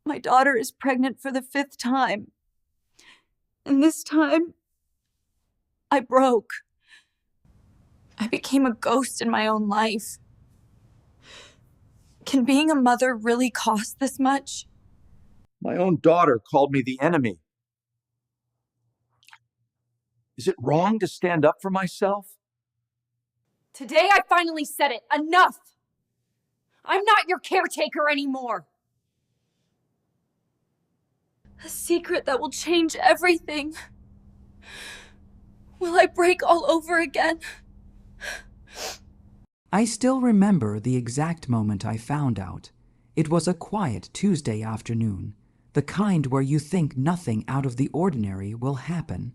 My daughter is pregnant for the 5th time. And this time, I broke. I became a ghost in my own life. Can being a mother really cost this much? My own daughter called me the enemy. Is it wrong to stand up for myself? Today I finally said it. Enough! I'm not your caretaker anymore. A secret that will change everything. Will I break all over again? I still remember the exact moment I found out. It was a quiet Tuesday afternoon, the kind where you think nothing out of the ordinary will happen.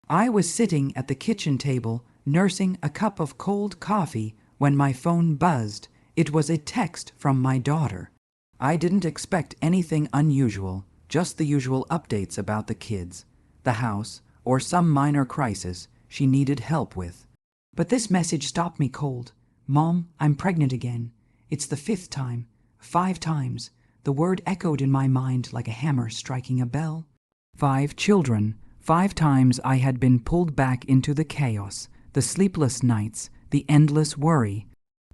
I was sitting at the kitchen table, nursing a cup of cold coffee, when my phone buzzed. It was a text from my daughter. I didn't expect anything unusual, just the usual updates about the kids, the house, or some minor crisis she needed help with. But this message stopped me cold. "Mom, I'm pregnant again. It's the 5th time. 5 times." The word echoed in my mind like a hammer striking a bell. 5 children. 5 times I had been pulled back into the chaos, the sleepless nights, the endless worry.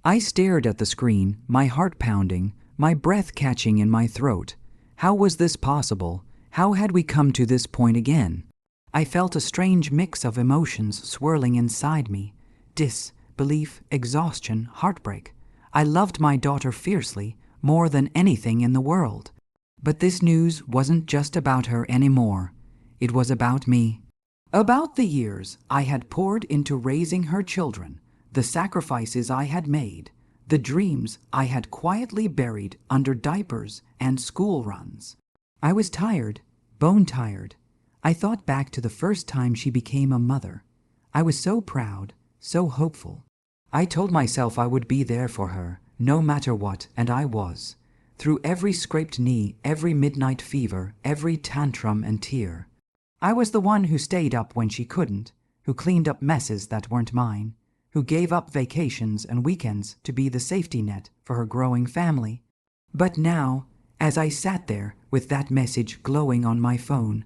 I stared at the screen, my heart pounding, my breath catching in my throat. How was this possible? How had we come to this point again? I felt a strange mix of emotions swirling inside me. Disbelief, exhaustion, heartbreak. I loved my daughter fiercely, more than anything in the world. But this news wasn't just about her anymore. It was about me. About the years I had poured into raising her children, the sacrifices I had made, the dreams I had quietly buried under diapers and school runs. I was tired, bone-tired. I thought back to the first time she became a mother. I was so proud, so hopeful. I told myself I would be there for her, no matter what, and I was. Through every scraped knee, every midnight fever, every tantrum and tear. I was the one who stayed up when she couldn't, who cleaned up messes that weren't mine, who gave up vacations and weekends to be the safety net for her growing family. But now, as I sat there with that message glowing on my phone,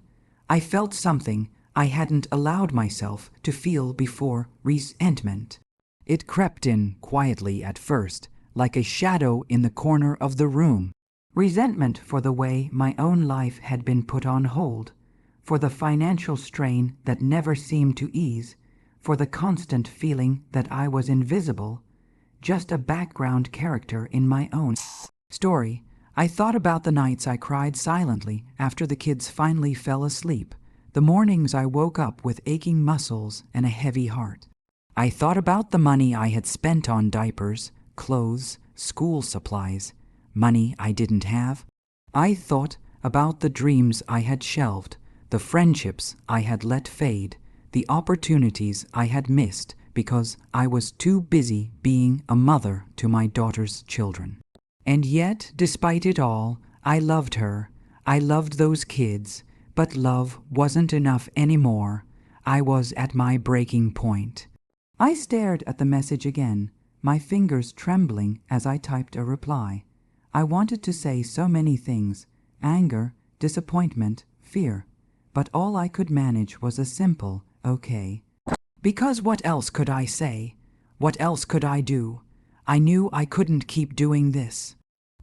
I felt something I hadn't allowed myself to feel before: resentment. It crept in quietly at first, like a shadow in the corner of the room. Resentment for the way my own life had been put on hold, for the financial strain that never seemed to ease, for the constant feeling that I was invisible, just a background character in my own story. I thought about the nights I cried silently after the kids finally fell asleep, the mornings I woke up with aching muscles and a heavy heart. I thought about the money I had spent on diapers, clothes, school supplies, money I didn't have. I thought about the dreams I had shelved, the friendships I had let fade, the opportunities I had missed because I was too busy being a mother to my daughter's children. And yet, despite it all, I loved her. I loved those kids, but love wasn't enough anymore. I was at my breaking point. I stared at the message again, my fingers trembling as I typed a reply. I wanted to say so many things: anger, disappointment, fear. But all I could manage was a simple, okay. Because what else could I say? What else could I do? I knew I couldn't keep doing this.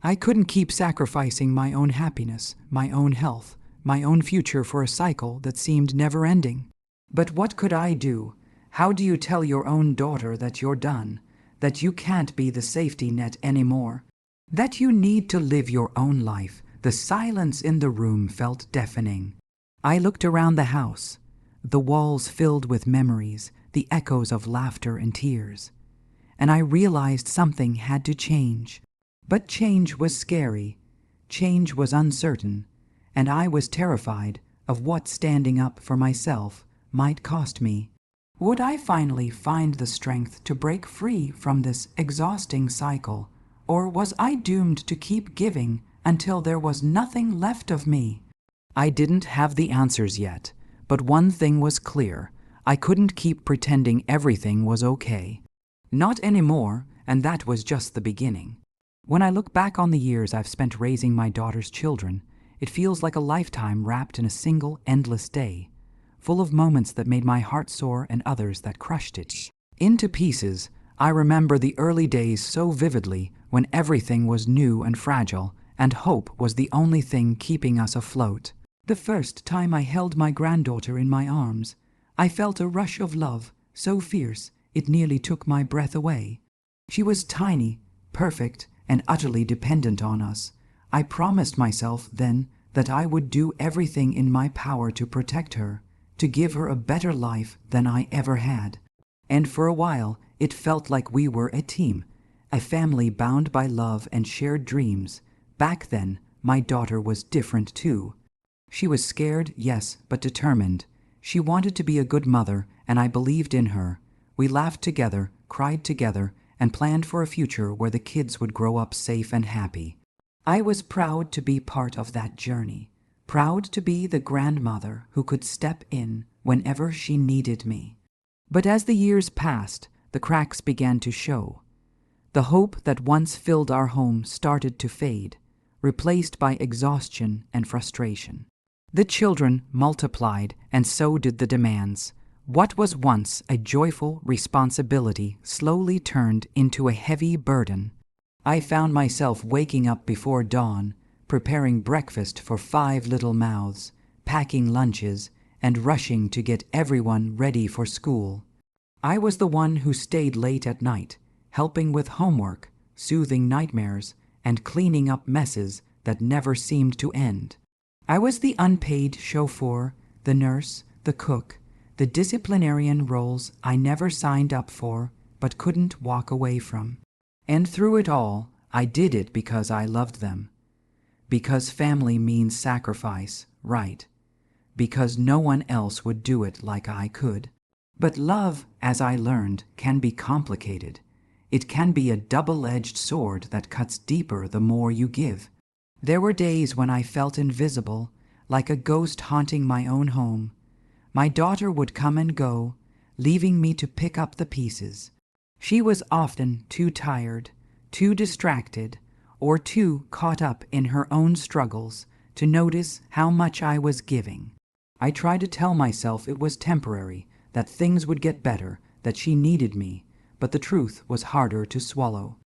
I couldn't keep sacrificing my own happiness, my own health, my own future for a cycle that seemed never-ending. But what could I do? How do you tell your own daughter that you're done, that you can't be the safety net anymore, that you need to live your own life? The silence in the room felt deafening. I looked around the house, the walls filled with memories, the echoes of laughter and tears, and I realized something had to change. But change was scary, change was uncertain, and I was terrified of what standing up for myself might cost me. Would I finally find the strength to break free from this exhausting cycle, or was I doomed to keep giving until there was nothing left of me? I didn't have the answers yet, but one thing was clear: I couldn't keep pretending everything was okay. Not anymore, and that was just the beginning. When I look back on the years I've spent raising my daughter's children, It feels like a lifetime wrapped in a single, endless day, full of moments that made my heart soar and others that crushed it into pieces. I remember the early days so vividly, when everything was new and fragile, and hope was the only thing keeping us afloat. The first time I held my granddaughter in my arms, I felt a rush of love, so fierce it nearly took my breath away. She was tiny, perfect, and utterly dependent on us. I promised myself then that I would do everything in my power to protect her, to give her a better life than I ever had. And for a while, it felt like we were a team, a family bound by love and shared dreams. Back then, my daughter was different too. She was scared, yes, but determined. She wanted to be a good mother, and I believed in her. We laughed together, cried together, and planned for a future where the kids would grow up safe and happy. I was proud to be part of that journey, proud to be the grandmother who could step in whenever she needed me. But as the years passed, the cracks began to show. The hope that once filled our home started to fade, replaced by exhaustion and frustration. The children multiplied, and so did the demands. What was once a joyful responsibility slowly turned into a heavy burden. I found myself waking up before dawn, preparing breakfast for 5 little mouths, packing lunches, and rushing to get everyone ready for school. I was the one who stayed late at night, helping with homework, soothing nightmares, and cleaning up messes that never seemed to end. I was the unpaid chauffeur, the nurse, the cook, the disciplinarian roles I never signed up for but couldn't walk away from. And through it all, I did it because I loved them. Because family means sacrifice, right? Because no one else would do it like I could. But love, as I learned, can be complicated. It can be a double-edged sword that cuts deeper the more you give. There were days when I felt invisible, like a ghost haunting my own home. My daughter would come and go, leaving me to pick up the pieces. She was often too tired, too distracted, or too caught up in her own struggles to notice how much I was giving. I tried to tell myself it was temporary, that things would get better, that she needed me, but the truth was harder to swallow.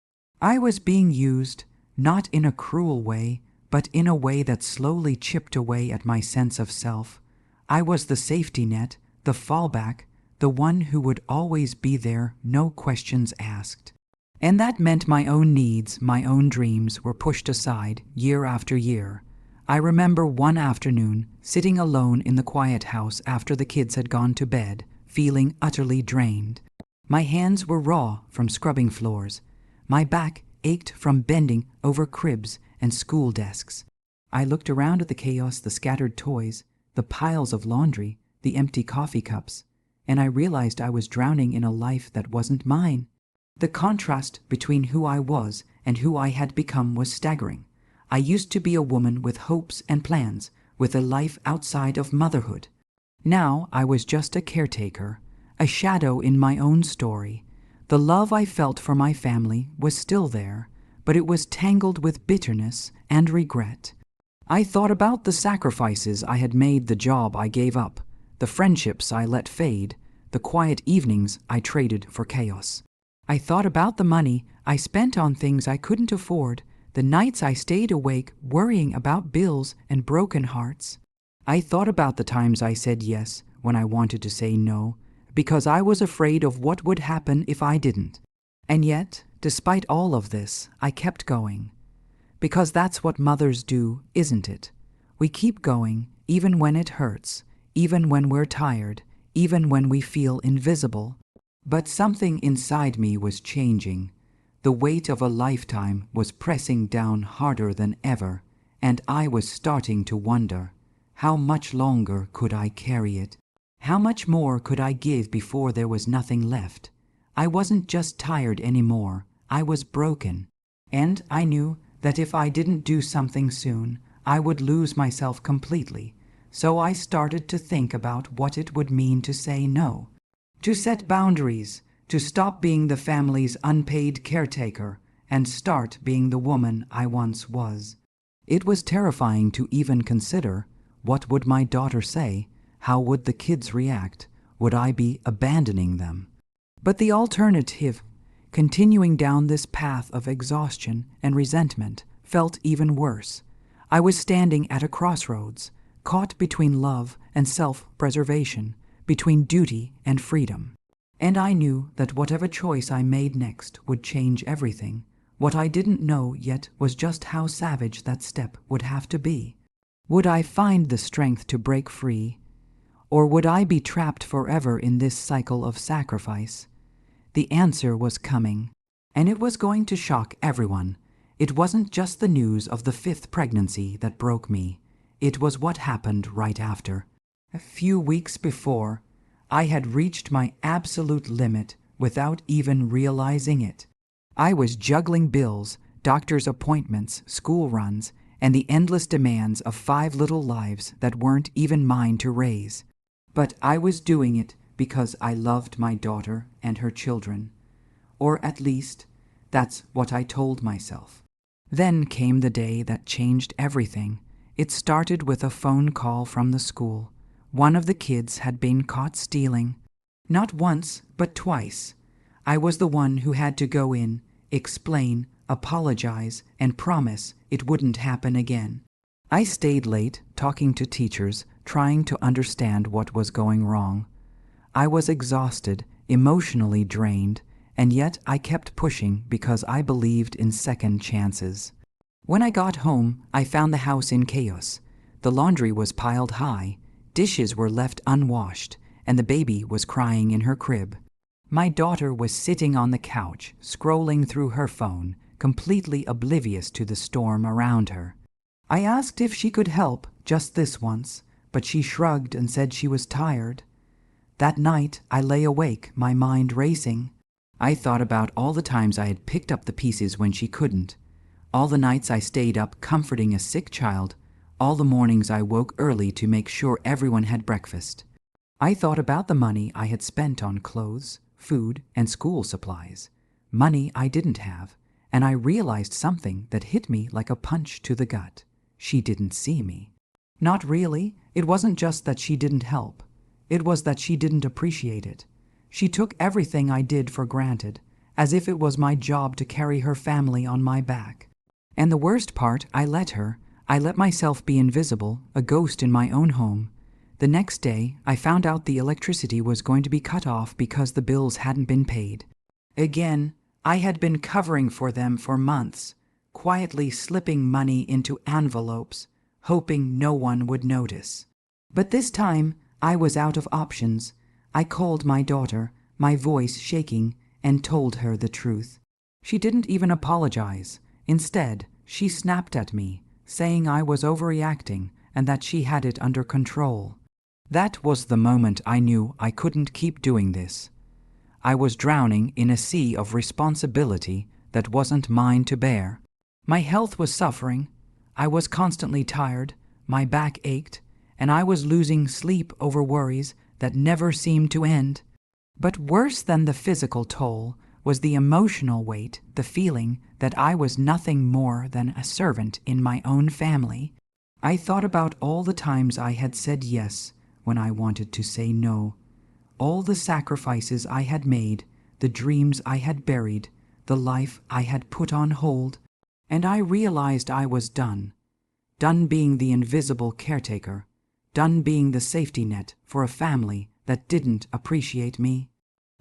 I was being used, not in a cruel way, but in a way that slowly chipped away at my sense of self. I was the safety net, the fallback, the one who would always be there, no questions asked. And that meant my own needs, my own dreams were pushed aside year after year. I remember one afternoon, sitting alone in the quiet house after the kids had gone to bed, feeling utterly drained. My hands were raw from scrubbing floors. My back ached from bending over cribs and school desks. I looked around at the chaos, the scattered toys, the piles of laundry, the empty coffee cups, and I realized I was drowning in a life that wasn't mine. The contrast between who I was and who I had become was staggering. I used to be a woman with hopes and plans, with a life outside of motherhood. Now I was just a caretaker, a shadow in my own story. The love I felt for my family was still there, but it was tangled with bitterness and regret. I thought about the sacrifices I had made, the job I gave up, the friendships I let fade, the quiet evenings I traded for chaos. I thought about the money I spent on things I couldn't afford, the nights I stayed awake worrying about bills and broken hearts. I thought about the times I said yes when I wanted to say no, because I was afraid of what would happen if I didn't. And yet, despite all of this, I kept going. Because that's what mothers do, isn't it? We keep going, even when it hurts, even when we're tired, even when we feel invisible. But something inside me was changing. The weight of a lifetime was pressing down harder than ever, and I was starting to wonder, how much longer could I carry it? How much more could I give before there was nothing left? I wasn't just tired anymore, I was broken. And I knew that if I didn't do something soon, I would lose myself completely. So I started to think about what it would mean to say no, to set boundaries, to stop being the family's unpaid caretaker and start being the woman I once was. It was terrifying to even consider. What would my daughter say? How would the kids react? Would I be abandoning them? But the alternative, continuing down this path of exhaustion and resentment, felt even worse. I was standing at a crossroads, caught between love and self-preservation, between duty and freedom. And I knew that whatever choice I made next would change everything. What I didn't know yet was just how savage that step would have to be. Would I find the strength to break free? Or would I be trapped forever in this cycle of sacrifice? The answer was coming, and it was going to shock everyone. It wasn't just the news of the 5th pregnancy that broke me. It was what happened right after. A few weeks before, I had reached my absolute limit without even realizing it. I was juggling bills, doctor's appointments, school runs, and the endless demands of 5 little lives that weren't even mine to raise. But I was doing it because I loved my daughter and her children. Or at least, that's what I told myself. Then came the day that changed everything. It started with a phone call from the school. One of the kids had been caught stealing. Not once, but twice. I was the one who had to go in, explain, apologize, and promise it wouldn't happen again. I stayed late, talking to teachers, trying to understand what was going wrong. I was exhausted, emotionally drained, and yet I kept pushing because I believed in second chances. When I got home, I found the house in chaos. The laundry was piled high, dishes were left unwashed, and the baby was crying in her crib. My daughter was sitting on the couch, scrolling through her phone, completely oblivious to the storm around her. I asked if she could help, just this once, but she shrugged and said she was tired. That night, I lay awake, my mind racing. I thought about all the times I had picked up the pieces when she couldn't, all the nights I stayed up comforting a sick child, all the mornings I woke early to make sure everyone had breakfast. I thought about the money I had spent on clothes, food, and school supplies, money I didn't have, and I realized something that hit me like a punch to the gut. She didn't see me. Not really. It wasn't just that she didn't help. It was that she didn't appreciate it. She took everything I did for granted, as if it was my job to carry her family on my back. And the worst part, I let myself be invisible, a ghost in my own home. The next day, I found out the electricity was going to be cut off because the bills hadn't been paid. Again, I had been covering for them for months, quietly slipping money into envelopes, hoping no one would notice. But this time, I was out of options. I called my daughter, my voice shaking, and told her the truth. She didn't even apologize. Instead, she snapped at me, saying I was overreacting and that she had it under control. That was the moment I knew I couldn't keep doing this. I was drowning in a sea of responsibility that wasn't mine to bear. My health was suffering. I was constantly tired, my back ached, and I was losing sleep over worries that never seemed to end. But worse than the physical toll was the emotional weight, the feeling that I was nothing more than a servant in my own family. I thought about all the times I had said yes when I wanted to say no, all the sacrifices I had made, the dreams I had buried, the life I had put on hold, and I realized I was done being the invisible caretaker, done being the safety net for a family that didn't appreciate me.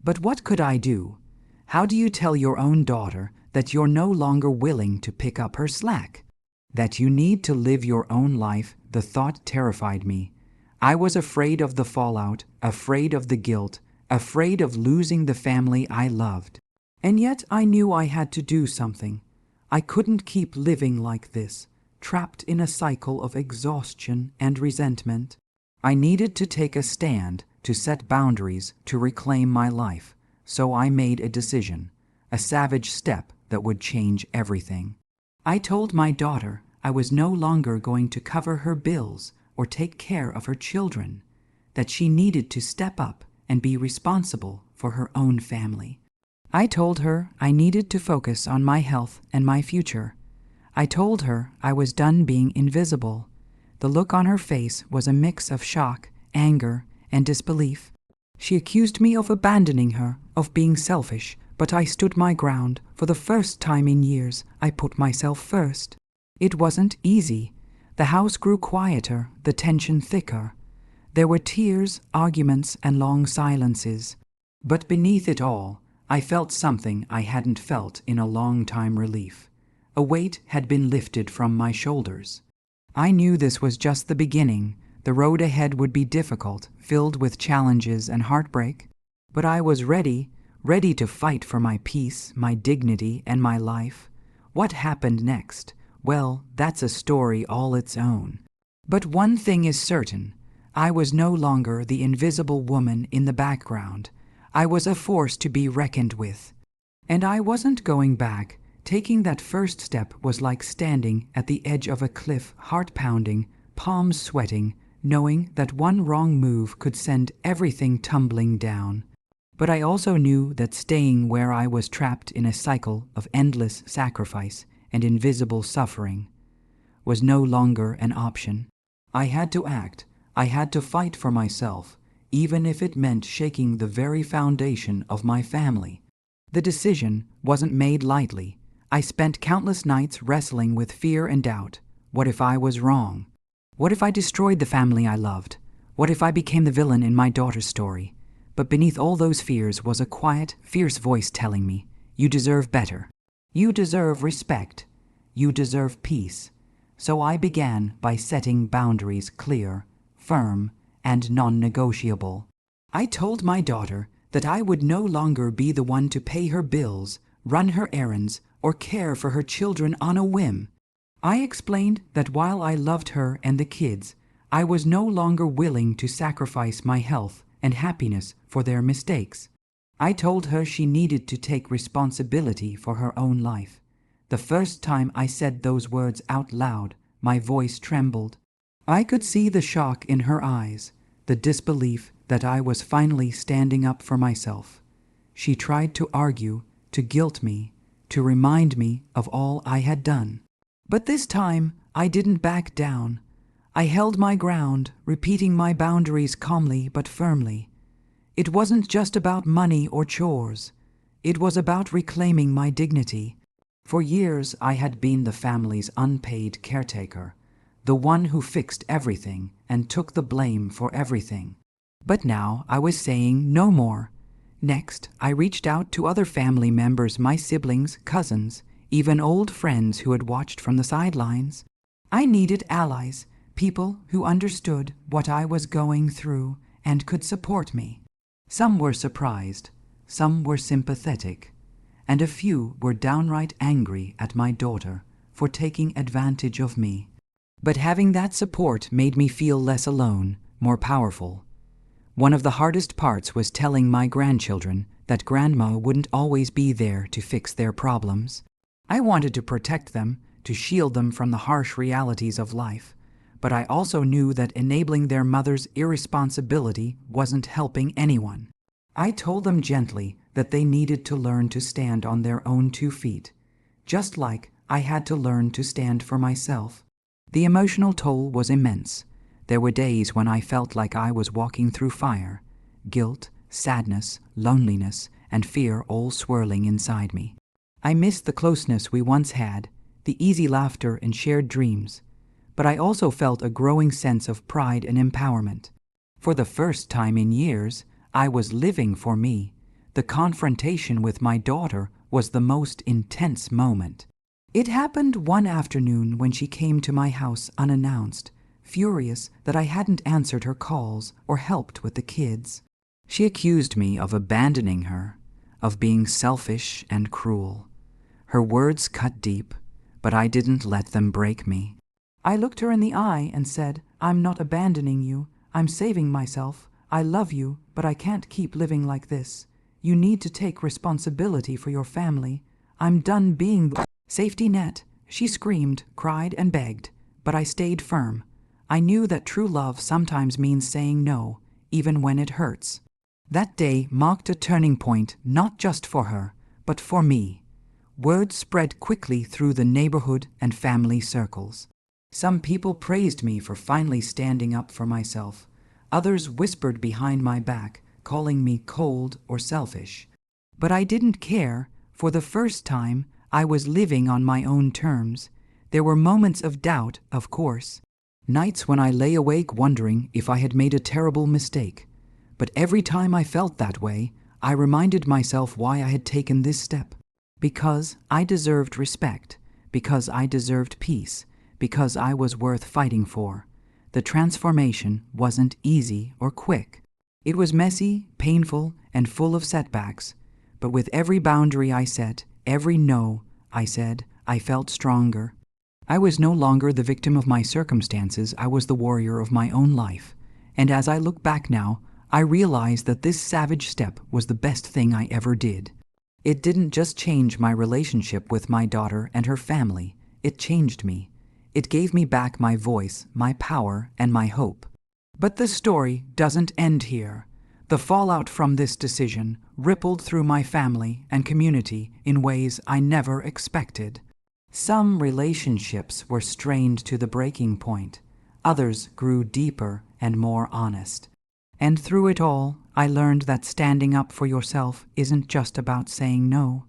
But what could I do? How do you tell your own daughter that you're no longer willing to pick up her slack? That you need to live your own life? The thought terrified me. I was afraid of the fallout, afraid of the guilt, afraid of losing the family I loved. And yet I knew I had to do something. I couldn't keep living like this, trapped in a cycle of exhaustion and resentment. I needed to take a stand, to set boundaries, to reclaim my life. So I made a decision, a savage step that would change everything. I told my daughter I was no longer going to cover her bills or take care of her children, that she needed to step up and be responsible for her own family. I told her I needed to focus on my health and my future. I told her I was done being invisible. The look on her face was a mix of shock, anger, and disbelief. She accused me of abandoning her, of being selfish, but I stood my ground. For the first time in years, I put myself first. It wasn't easy. The house grew quieter, the tension thicker. There were tears, arguments, and long silences. But beneath it all, I felt something I hadn't felt in a long time: relief. A weight had been lifted from my shoulders. I knew this was just the beginning. The road ahead would be difficult, filled with challenges and heartbreak. But I was ready to fight for my peace, my dignity, and my life. What happened next? Well, that's a story all its own. But one thing is certain. I was no longer the invisible woman in the background. I was a force to be reckoned with. And I wasn't going back. Taking that first step was like standing at the edge of a cliff, heart pounding, palms sweating, knowing that one wrong move could send everything tumbling down. But I also knew that staying where I was trapped in a cycle of endless sacrifice and invisible suffering was no longer an option. I had to act. I had to fight for myself, even if it meant shaking the very foundation of my family. The decision wasn't made lightly. I spent countless nights wrestling with fear and doubt. What if I was wrong? What if I destroyed the family I loved? What if I became the villain in my daughter's story? But beneath all those fears was a quiet, fierce voice telling me, "You deserve better. You deserve respect. You deserve peace." So I began by setting boundaries clear, firm, and non-negotiable. I told my daughter that I would no longer be the one to pay her bills, run her errands, or care for her children on a whim. I explained that while I loved her and the kids, I was no longer willing to sacrifice my health and happiness for their mistakes. I told her she needed to take responsibility for her own life. The first time I said those words out loud, my voice trembled. I could see the shock in her eyes, the disbelief that I was finally standing up for myself. She tried to argue, to guilt me, to remind me of all I had done. But this time, I didn't back down. I held my ground, repeating my boundaries calmly but firmly. It wasn't just about money or chores. It was about reclaiming my dignity. For years, I had been the family's unpaid caretaker, the one who fixed everything and took the blame for everything. But now I was saying no more. Next, I reached out to other family members, my siblings, cousins, even old friends who had watched from the sidelines. I needed allies, people who understood what I was going through and could support me. Some were surprised, some were sympathetic, and a few were downright angry at my daughter for taking advantage of me. But having that support made me feel less alone, more powerful. One of the hardest parts was telling my grandchildren that Grandma wouldn't always be there to fix their problems. I wanted to protect them, to shield them from the harsh realities of life, but I also knew that enabling their mother's irresponsibility wasn't helping anyone. I told them gently that they needed to learn to stand on their own 2 feet, just like I had to learn to stand for myself. The emotional toll was immense. There were days when I felt like I was walking through fire, guilt, sadness, loneliness, and fear all swirling inside me. I missed the closeness we once had, the easy laughter and shared dreams, but I also felt a growing sense of pride and empowerment. For the first time in years, I was living for me. The confrontation with my daughter was the most intense moment. It happened one afternoon when she came to my house unannounced, furious that I hadn't answered her calls or helped with the kids. She accused me of abandoning her, of being selfish and cruel. Her words cut deep, but I didn't let them break me. I looked her in the eye and said, "I'm not abandoning you. I'm saving myself. I love you, but I can't keep living like this. You need to take responsibility for your family. I'm done being the safety net." She screamed, cried, and begged, but I stayed firm. I knew that true love sometimes means saying no, even when it hurts. That day marked a turning point, not just for her, but for me. Word spread quickly through the neighborhood and family circles. Some people praised me for finally standing up for myself. Others whispered behind my back, calling me cold or selfish. But I didn't care. For the first time, I was living on my own terms. There were moments of doubt, of course. Nights when I lay awake wondering if I had made a terrible mistake. But every time I felt that way, I reminded myself why I had taken this step. Because I deserved respect. Because I deserved peace. Because I was worth fighting for. The transformation wasn't easy or quick. It was messy, painful, and full of setbacks. But with every boundary I set, every no I said, I felt stronger. I was no longer the victim of my circumstances, I was the warrior of my own life. And as I look back now, I realize that this savage step was the best thing I ever did. It didn't just change my relationship with my daughter and her family, it changed me. It gave me back my voice, my power, and my hope. But the story doesn't end here. The fallout from this decision rippled through my family and community in ways I never expected. Some relationships were strained to the breaking point. Others grew deeper and more honest. And through it all, I learned that standing up for yourself isn't just about saying no.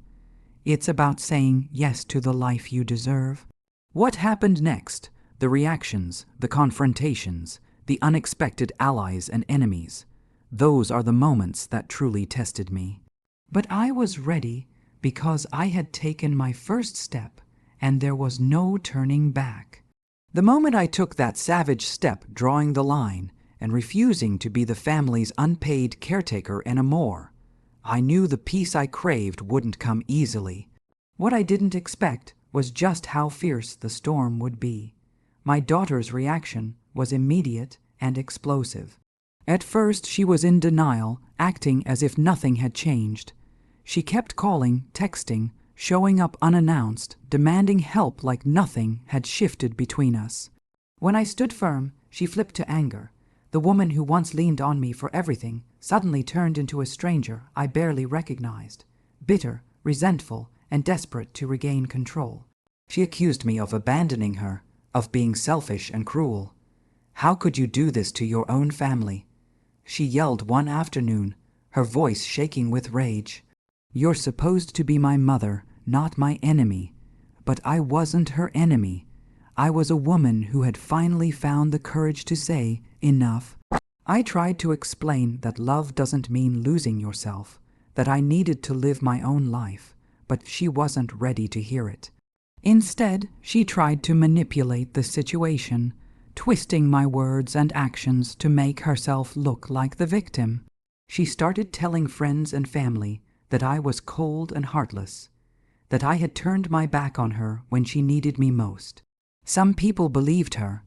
It's about saying yes to the life you deserve. What happened next? The reactions, the confrontations, the unexpected allies and enemies. Those are the moments that truly tested me. But I was ready because I had taken my first step and there was no turning back. The moment I took that savage step, drawing the line and refusing to be the family's unpaid caretaker anymore, I knew the peace I craved wouldn't come easily. What I didn't expect was just how fierce the storm would be. My daughter's reaction was immediate and explosive. At first, she was in denial, acting as if nothing had changed. She kept calling, texting, showing up unannounced, demanding help like nothing had shifted between us. When I stood firm, she flipped to anger. The woman who once leaned on me for everything suddenly turned into a stranger I barely recognized, bitter, resentful, and desperate to regain control. She accused me of abandoning her, of being selfish and cruel. How could you do this to your own family? She yelled one afternoon, her voice shaking with rage. You're supposed to be my mother, not my enemy. But I wasn't her enemy. I was a woman who had finally found the courage to say, enough. I tried to explain that love doesn't mean losing yourself, that I needed to live my own life, but she wasn't ready to hear it. Instead, she tried to manipulate the situation, twisting my words and actions to make herself look like the victim. She started telling friends and family that I was cold and heartless, that I had turned my back on her when she needed me most. Some people believed her.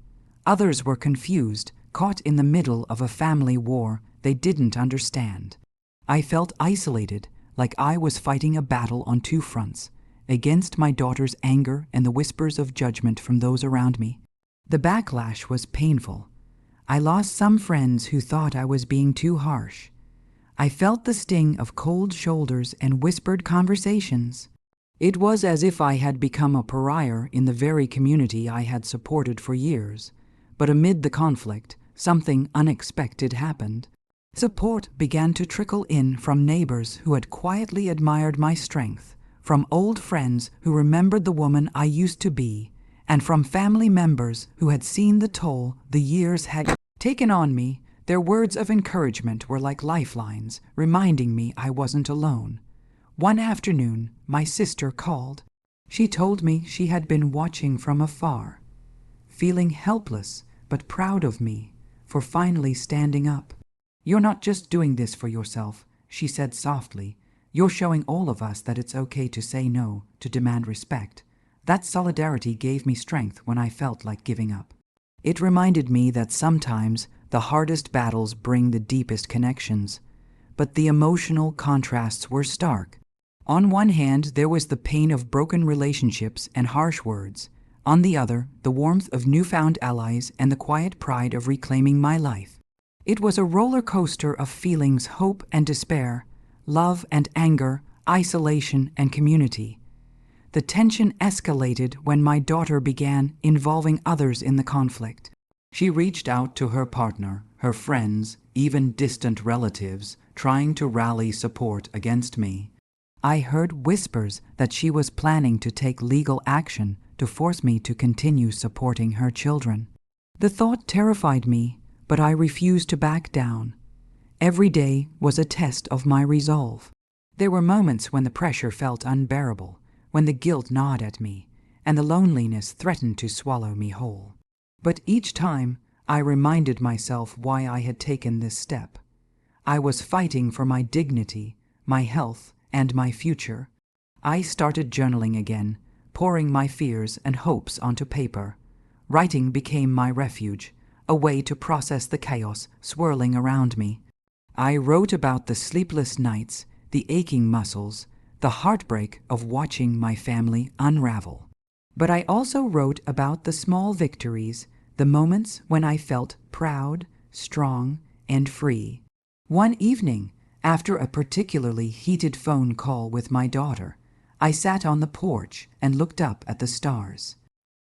Others were confused, caught in the middle of a family war they didn't understand. I felt isolated, like I was fighting a battle on two fronts, against my daughter's anger and the whispers of judgment from those around me. The backlash was painful. I lost some friends who thought I was being too harsh. I felt the sting of cold shoulders and whispered conversations. It was as if I had become a pariah in the very community I had supported for years. But amid the conflict, something unexpected happened. Support began to trickle in from neighbors who had quietly admired my strength, from old friends who remembered the woman I used to be, and from family members who had seen the toll the years had taken on me. Their words of encouragement were like lifelines, reminding me I wasn't alone. One afternoon, my sister called. She told me she had been watching from afar, feeling helpless but proud of me for finally standing up. You're not just doing this for yourself, she said softly. You're showing all of us that it's okay to say no, to demand respect. That solidarity gave me strength when I felt like giving up. It reminded me that sometimes the hardest battles bring the deepest connections, but the emotional contrasts were stark. On one hand, there was the pain of broken relationships and harsh words. On the other, the warmth of newfound allies and the quiet pride of reclaiming my life. It was a roller coaster of feelings, hope and despair, love and anger, isolation and community. The tension escalated when my daughter began involving others in the conflict. She reached out to her partner, her friends, even distant relatives, trying to rally support against me. I heard whispers that she was planning to take legal action to force me to continue supporting her children. The thought terrified me, but I refused to back down. Every day was a test of my resolve. There were moments when the pressure felt unbearable, when the guilt gnawed at me, and the loneliness threatened to swallow me whole. But each time, I reminded myself why I had taken this step. I was fighting for my dignity, my health, and my future. I started journaling again, pouring my fears and hopes onto paper. Writing became my refuge, a way to process the chaos swirling around me. I wrote about the sleepless nights, the aching muscles, the heartbreak of watching my family unravel. But I also wrote about the small victories, the moments when I felt proud, strong, and free. One evening, after a particularly heated phone call with my daughter, I sat on the porch and looked up at the stars.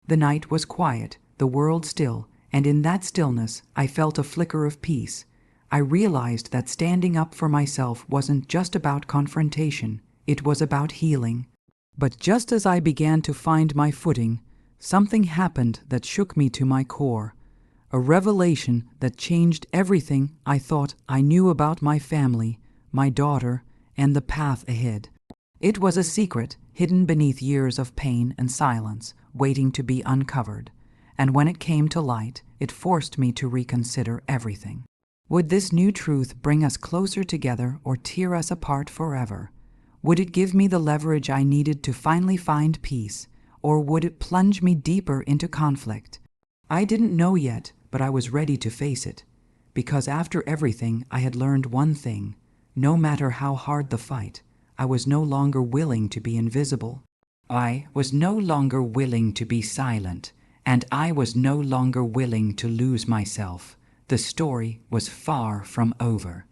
The night was quiet, the world still, and in that stillness I felt a flicker of peace. I realized that standing up for myself wasn't just about confrontation, it was about healing. But just as I began to find my footing, something happened that shook me to my core, a revelation that changed everything I thought I knew about my family, my daughter, and the path ahead. It was a secret hidden beneath years of pain and silence, waiting to be uncovered, and when it came to light, it forced me to reconsider everything. Would this new truth bring us closer together or tear us apart forever? Would it give me the leverage I needed to finally find peace, or would it plunge me deeper into conflict? I didn't know yet, but I was ready to face it, because after everything I had learned one thing: no matter how hard the fight, I was no longer willing to be invisible. I was no longer willing to be silent, and I was no longer willing to lose myself. The story was far from over.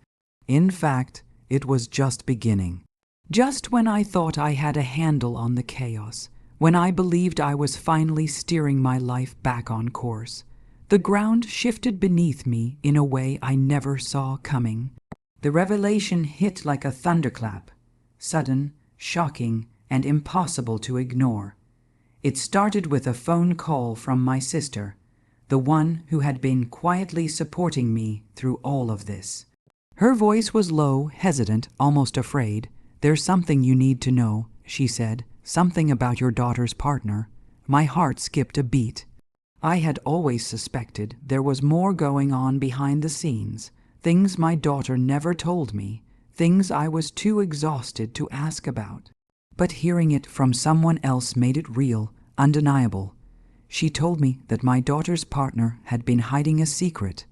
In fact, it was just beginning. Just when I thought I had a handle on the chaos, when I believed I was finally steering my life back on course, the ground shifted beneath me in a way I never saw coming. The revelation hit like a thunderclap, sudden, shocking, and impossible to ignore. It started with a phone call from my sister, the one who had been quietly supporting me through all of this. Her voice was low, hesitant, almost afraid. "There's something you need to know," she said, "something about your daughter's partner." My heart skipped a beat. I had always suspected there was more going on behind the scenes, things my daughter never told me, things I was too exhausted to ask about. But hearing it from someone else made it real, undeniable. She told me that my daughter's partner had been hiding a secret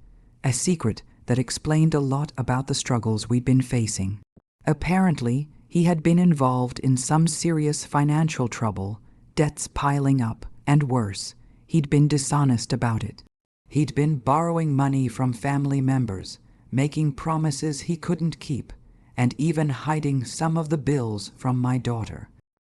that explained a lot about the struggles we'd been facing. Apparently, he had been involved in some serious financial trouble, debts piling up, and worse, he'd been dishonest about it. He'd been borrowing money from family members, making promises he couldn't keep, and even hiding some of the bills from my daughter.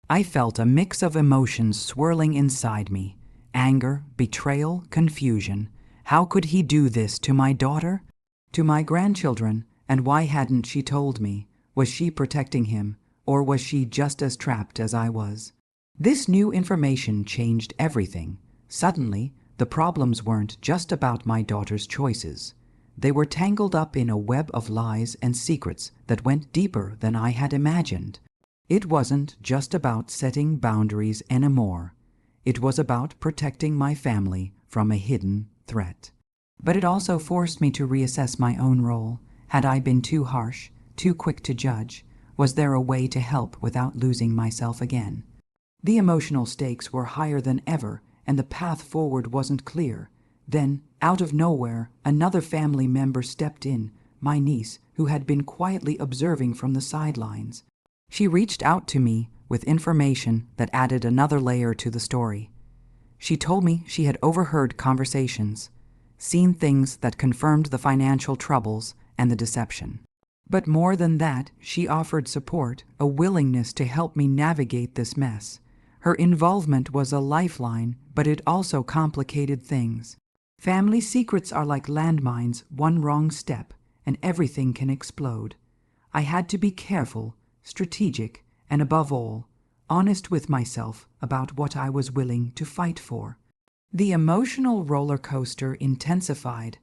I felt a mix of emotions swirling inside me: anger, betrayal, confusion. How could he do this to my daughter? To my grandchildren? And why hadn't she told me? Was she protecting him, or was she just as trapped as I was? This new information changed everything. Suddenly, the problems weren't just about my daughter's choices. They were tangled up in a web of lies and secrets that went deeper than I had imagined. It wasn't just about setting boundaries anymore. It was about protecting my family from a hidden threat. But it also forced me to reassess my own role. Had I been too harsh, too quick to judge? Was there a way to help without losing myself again? The emotional stakes were higher than ever, and the path forward wasn't clear. Then, out of nowhere, another family member stepped in, my niece, who had been quietly observing from the sidelines. She reached out to me with information that added another layer to the story. She told me she had overheard conversations, seen things that confirmed the financial troubles and the deception. But more than that, she offered support, a willingness to help me navigate this mess. Her involvement was a lifeline, but it also complicated things. Family secrets are like landmines, one wrong step, and everything can explode. I had to be careful, strategic, and above all, honest with myself about what I was willing to fight for. The emotional roller coaster intensified.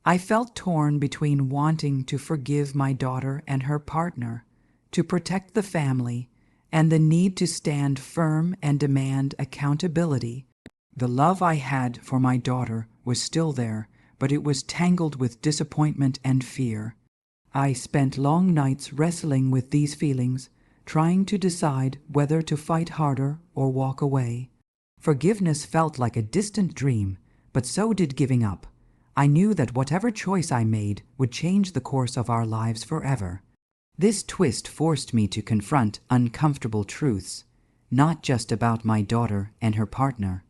I felt torn between wanting to forgive my daughter and her partner, to protect the family, and the need to stand firm and demand accountability. The love I had for my daughter was still there, but it was tangled with disappointment and fear. I spent long nights wrestling with these feelings, trying to decide whether to fight harder or walk away. Forgiveness felt like a distant dream, but so did giving up. I knew that whatever choice I made would change the course of our lives forever. This twist forced me to confront uncomfortable truths, not just about my daughter and her partner,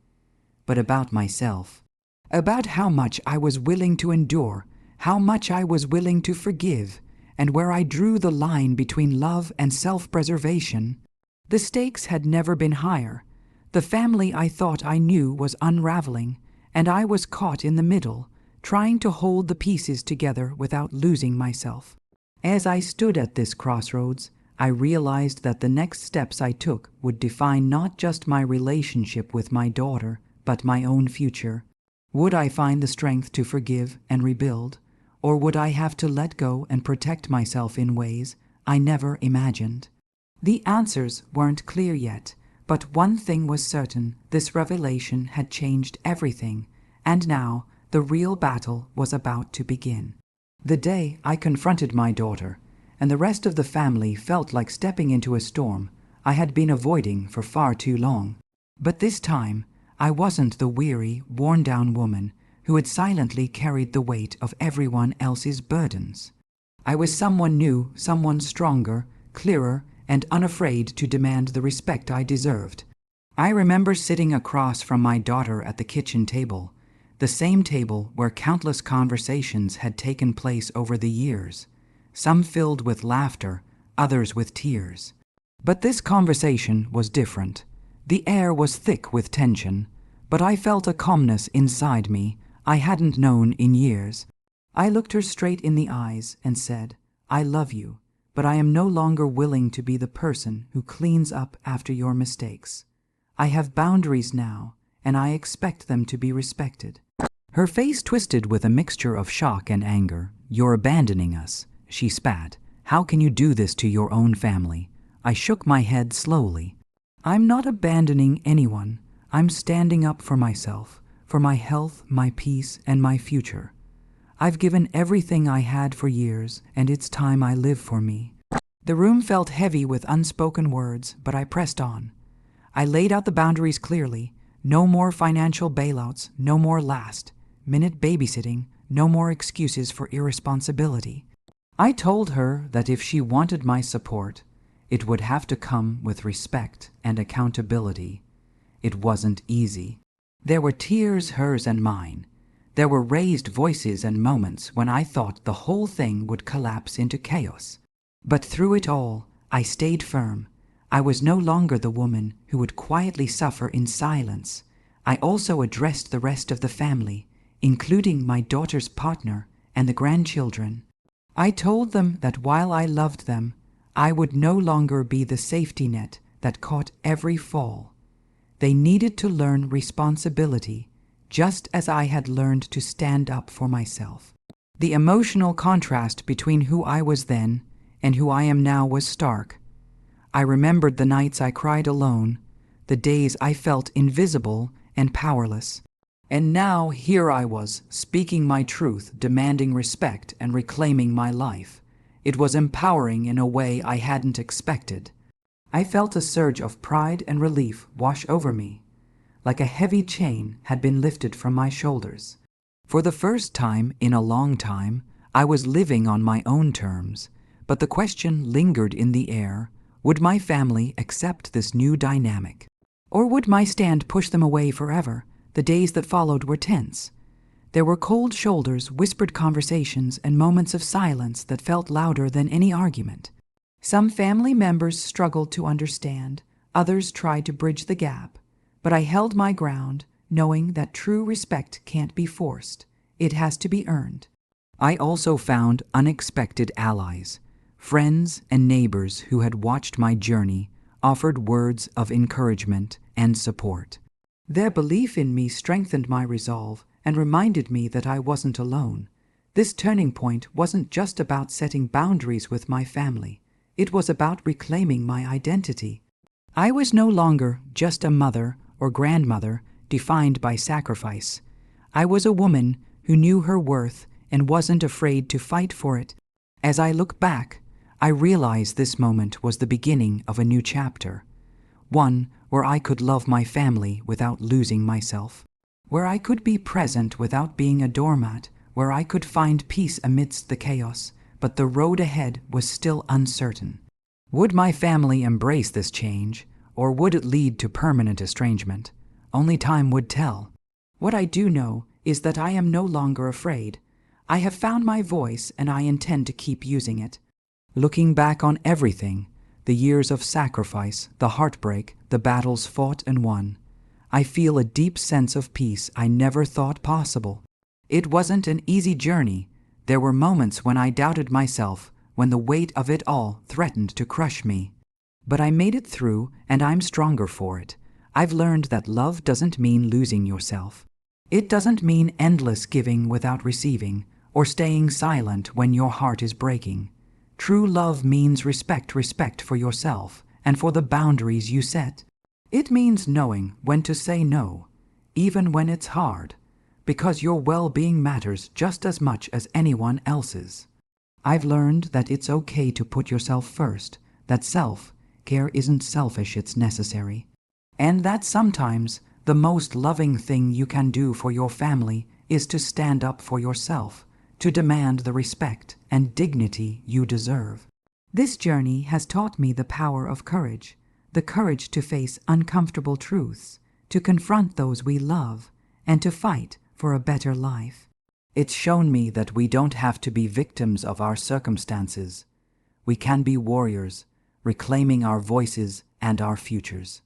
but about myself, about how much I was willing to endure, how much I was willing to forgive, and where I drew the line between love and self-preservation. The stakes had never been higher. The family I thought I knew was unraveling, and I was caught in the middle, trying to hold the pieces together without losing myself. As I stood at this crossroads, I realized that the next steps I took would define not just my relationship with my daughter, but my own future. Would I find the strength to forgive and rebuild, or would I have to let go and protect myself in ways I never imagined? The answers weren't clear yet, but one thing was certain: this revelation had changed everything, and now the real battle was about to begin. The day I confronted my daughter, and the rest of the family felt like stepping into a storm I had been avoiding for far too long. But this time, I wasn't the weary, worn-down woman who had silently carried the weight of everyone else's burdens. I was someone new, someone stronger, clearer, and unafraid to demand the respect I deserved. I remember sitting across from my daughter at the kitchen table, the same table where countless conversations had taken place over the years, some filled with laughter, others with tears. But this conversation was different. The air was thick with tension, but I felt a calmness inside me I hadn't known in years. I looked her straight in the eyes and said, "I love you, but I am no longer willing to be the person who cleans up after your mistakes. I have boundaries now, and I expect them to be respected." Her face twisted with a mixture of shock and anger. "You're abandoning us," she spat. "How can you do this to your own family?" I shook my head slowly. "I'm not abandoning anyone. I'm standing up for myself, for my health, my peace, and my future. I've given everything I had for years, and it's time I live for me." The room felt heavy with unspoken words, but I pressed on. I laid out the boundaries clearly. No more financial bailouts, no more last-minute babysitting, no more excuses for irresponsibility. I told her that if she wanted my support, it would have to come with respect and accountability. It wasn't easy. There were tears, hers and mine. There were raised voices and moments when I thought the whole thing would collapse into chaos. But through it all, I stayed firm. I was no longer the woman who would quietly suffer in silence. I also addressed the rest of the family, including my daughter's partner and the grandchildren. I told them that while I loved them, I would no longer be the safety net that caught every fall. They needed to learn responsibility, just as I had learned to stand up for myself. The emotional contrast between who I was then and who I am now was stark. I remembered the nights I cried alone, the days I felt invisible and powerless. And now here I was, speaking my truth, demanding respect, and reclaiming my life. It was empowering in a way I hadn't expected. I felt a surge of pride and relief wash over me, like a heavy chain had been lifted from my shoulders. For the first time in a long time, I was living on my own terms, but the question lingered in the air: would my family accept this new dynamic? Or would my stand push them away forever? The days that followed were tense. There were cold shoulders, whispered conversations, and moments of silence that felt louder than any argument. Some family members struggled to understand, Others tried to bridge the gap, but I held my ground, knowing that true respect can't be forced. It has to be earned. I also found unexpected allies. Friends and neighbors who had watched my journey offered words of encouragement and support. Their belief in me strengthened my resolve and reminded me that I wasn't alone. This turning point wasn't just about setting boundaries with my family. It was about reclaiming my identity. I was no longer just a mother or grandmother defined by sacrifice. I was a woman who knew her worth and wasn't afraid to fight for it. As I look back, I realize this moment was the beginning of a new chapter, one where I could love my family without losing myself, where I could be present without being a doormat, where I could find peace amidst the chaos, but the road ahead was still uncertain. Would my family embrace this change, or would it lead to permanent estrangement? Only time would tell. What I do know is that I am no longer afraid. I have found my voice and I intend to keep using it. Looking back on everything, the years of sacrifice, the heartbreak, the battles fought and won, I feel a deep sense of peace I never thought possible. It wasn't an easy journey. There were moments when I doubted myself, when the weight of it all threatened to crush me. But I made it through, and I'm stronger for it. I've learned that love doesn't mean losing yourself. It doesn't mean endless giving without receiving, or staying silent when your heart is breaking. True love means respect for yourself and for the boundaries you set. It means knowing when to say no, even when it's hard, because your well-being matters just as much as anyone else's. I've learned that it's okay to put yourself first, that self-care isn't selfish, it's necessary, and that sometimes the most loving thing you can do for your family is to stand up for yourself, to demand the respect and dignity you deserve. This journey has taught me the power of courage, the courage to face uncomfortable truths, to confront those we love, and to fight for a better life. It's shown me that we don't have to be victims of our circumstances. We can be warriors, reclaiming our voices and our futures.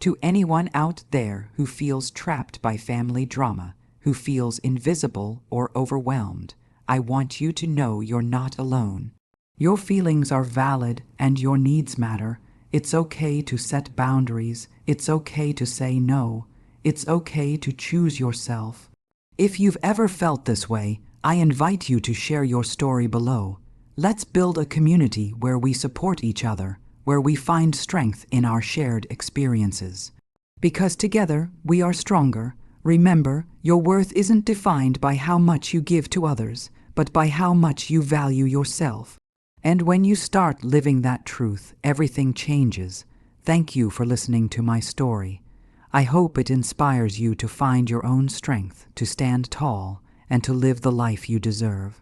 To anyone out there who feels trapped by family drama, who feels invisible or overwhelmed, I want you to know you're not alone. Your feelings are valid and your needs matter. It's okay to set boundaries. It's okay to say no. It's okay to choose yourself. If you've ever felt this way, I invite you to share your story below. Let's build a community where we support each other, where we find strength in our shared experiences. Because together we are stronger. Remember, your worth isn't defined by how much you give to others, but by how much you value yourself. And when you start living that truth, everything changes. Thank you for listening to my story. I hope it inspires you to find your own strength, to stand tall, and to live the life you deserve.